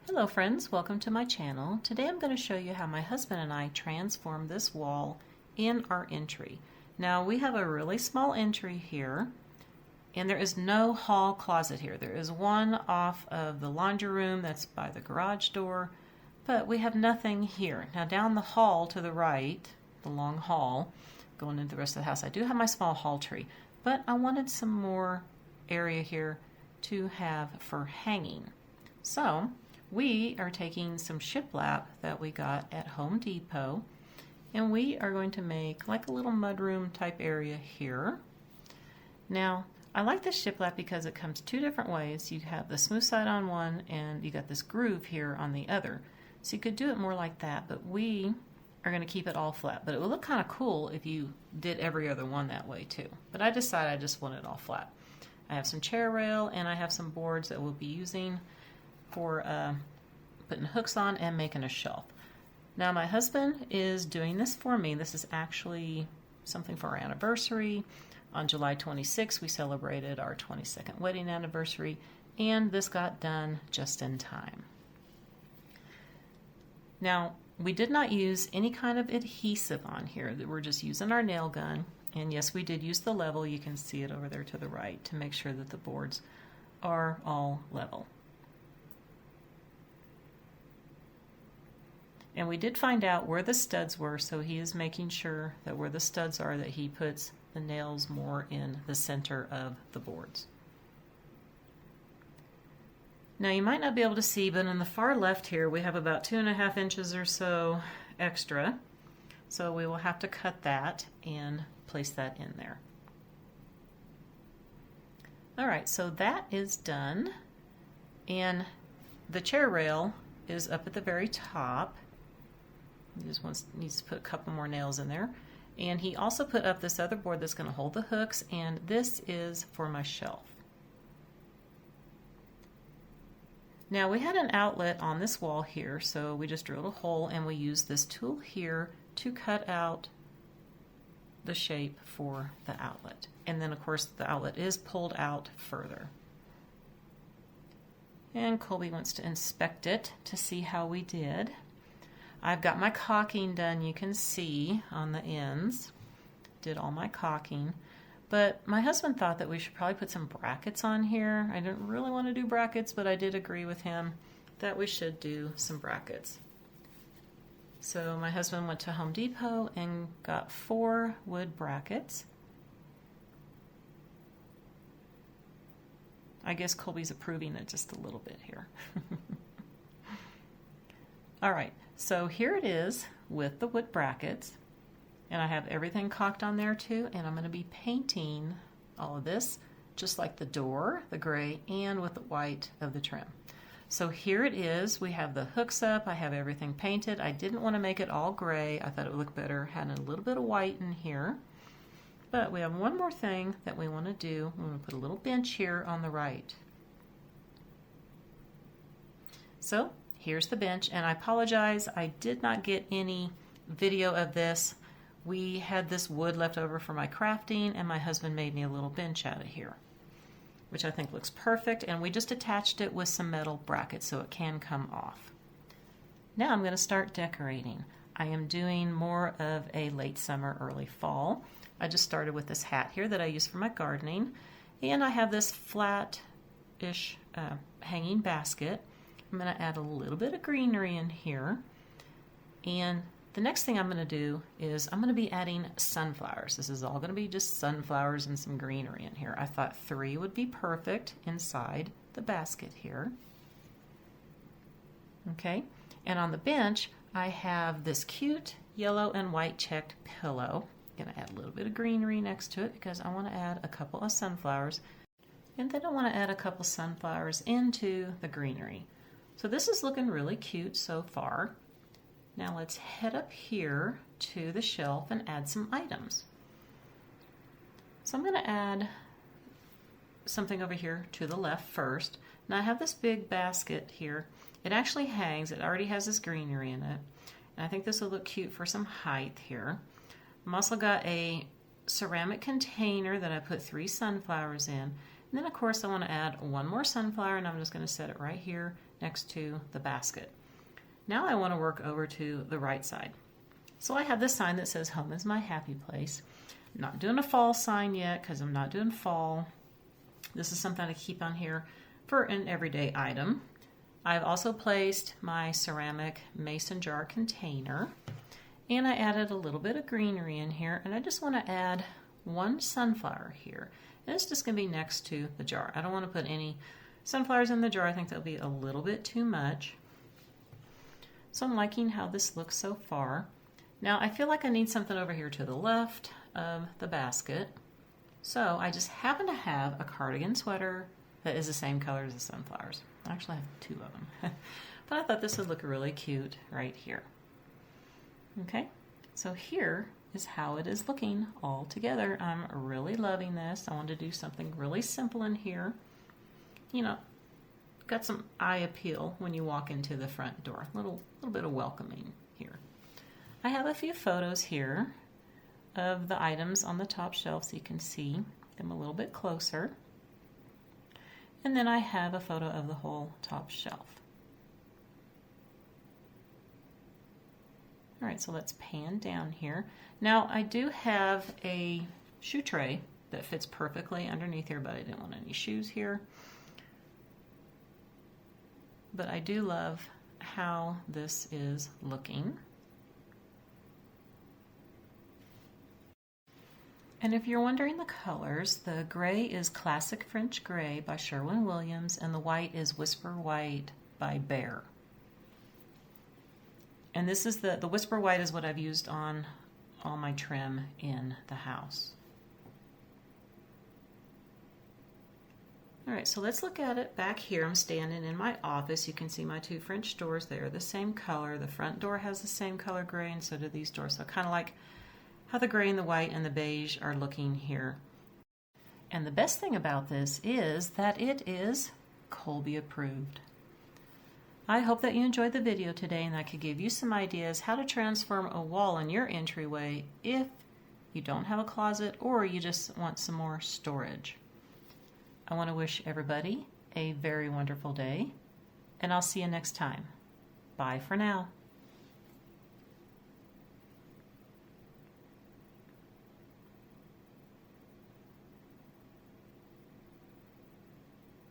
Hello friends, welcome to my channel. Today I'm going to show you how my husband and I transformed this wall in our entry. Now we have a really small entry here and there is no hall closet here. There is one off of the laundry room that's by the garage door, but we have nothing here. Now down the hall to the right, the long hall going into the rest of the house, I do have my small hall tree, but I wanted some more area here to have for hanging. So we are taking some shiplap that we got at Home Depot and we are going to make like a little mudroom type area here. Now I like this shiplap because it comes two different ways. You have the smooth side on one and you got this groove here on the other. So you could do it more like that, but we are going to keep it all flat. But it would look kind of cool if you did every other one that way too. But I decided I just want it all flat. I have some chair rail and I have some boards that we'll be using for putting hooks on and making a shelf. Now my husband is doing this for me. This is actually something for our anniversary. On July 26th we celebrated our 22nd wedding anniversary and this got done just in time. Now we did not use any kind of adhesive on here. We're just using our nail gun, and yes, we did use the level. You can see it over there to the right to make sure that the boards are all level. And we did find out where the studs were, so he is making sure that where the studs are, that he puts the nails more in the center of the boards. Now you might not be able to see, but in the far left here we have about 2.5 inches or so extra. So we will have to cut that and place that in there. Alright, so that is done. And the chair rail is up at the very top. He just needs to put a couple more nails in there. And he also put up this other board that's going to hold the hooks, and this is for my shelf. Now we had an outlet on this wall here, so we just drilled a hole and we used this tool here to cut out the shape for the outlet. And then of course the outlet is pulled out further. And Colby wants to inspect it to see how we did. I've got my caulking done, you can see on the ends. Did all my caulking. But my husband thought that we should probably put some brackets on here. I didn't really want to do brackets, but I did agree with him that we should do some brackets. So my husband went to Home Depot and got 4 wood brackets. I guess Colby's approving it just a little bit here. All right, so here it is with the wood brackets. And I have everything caulked on there too, and I'm going to be painting all of this just like the door, the gray, and with the white of the trim. So here it is. We have the hooks up. I have everything painted. I didn't want to make it all gray. I thought it would look better having a little bit of white in here. But we have one more thing that we want to do. I'm going to put a little bench here on the right. So here's the bench, and I apologize. I did not get any video of this. We had this wood left over for my crafting, and my husband made me a little bench out of here, which I think looks perfect, and we just attached it with some metal brackets so it can come off. Now I'm going to start decorating. I am doing more of a late summer, early fall. I just started with this hat here that I use for my gardening, and I have this flat-ish hanging basket. I'm going to add a little bit of greenery in here, and the next thing I'm going to do is I'm going to be adding sunflowers. This is all going to be just sunflowers and some greenery in here. I thought 3 would be perfect inside the basket here. Okay, and on the bench I have this cute yellow and white checked pillow. I'm going to add a little bit of greenery next to it because I want to add a couple of sunflowers. And then I want to add a couple sunflowers into the greenery. So this is looking really cute so far. Now let's head up here to the shelf and add some items. So I'm going to add something over here to the left first. Now I have this big basket here. It actually hangs. It already has this greenery in it. And I think this will look cute for some height here. I've also got a ceramic container that I put 3 sunflowers in. And then of course I want to add one more sunflower, and I'm just going to set it right here next to the basket. Now I want to work over to the right side. So I have this sign that says home is my happy place. I'm not doing a fall sign yet because I'm not doing fall. This is something I keep on here for an everyday item. I've also placed my ceramic mason jar container, and I added a little bit of greenery in here, and I just want to add one sunflower here. And it's just going to be next to the jar. I don't want to put any sunflowers in the jar. I think that'll be a little bit too much. So I'm liking how this looks so far. Now I feel like I need something over here to the left of the basket. So I just happen to have a cardigan sweater that is the same color as the sunflowers. I actually have two of them. But I thought this would look really cute right here. Okay, so here is how it is looking all together. I'm really loving this. I wanted to do something really simple in here. You know, got some eye appeal when you walk into the front door. A little bit of welcoming here. I have a few photos here of the items on the top shelf so you can see them a little bit closer. And then I have a photo of the whole top shelf. All right, so let's pan down here. Now I do have a shoe tray that fits perfectly underneath here, but I didn't want any shoes here. But I do love how this is looking. And if you're wondering the colors, the gray is Classic French Gray by Sherwin Williams, and the white is Whisper White by Behr. And this is the Whisper White is what I've used on all my trim in the house. All right, so let's look at it back here. I'm standing in my office. You can see my two French doors. They are the same color. The front door has the same color gray, and so do these doors. So kind of like how the gray and the white and the beige are looking here. And the best thing about this is that it is Colby approved. I hope that you enjoyed the video today and I could give you some ideas how to transform a wall in your entryway if you don't have a closet or you just want some more storage. I want to wish everybody a very wonderful day, and I'll see you next time. Bye for now.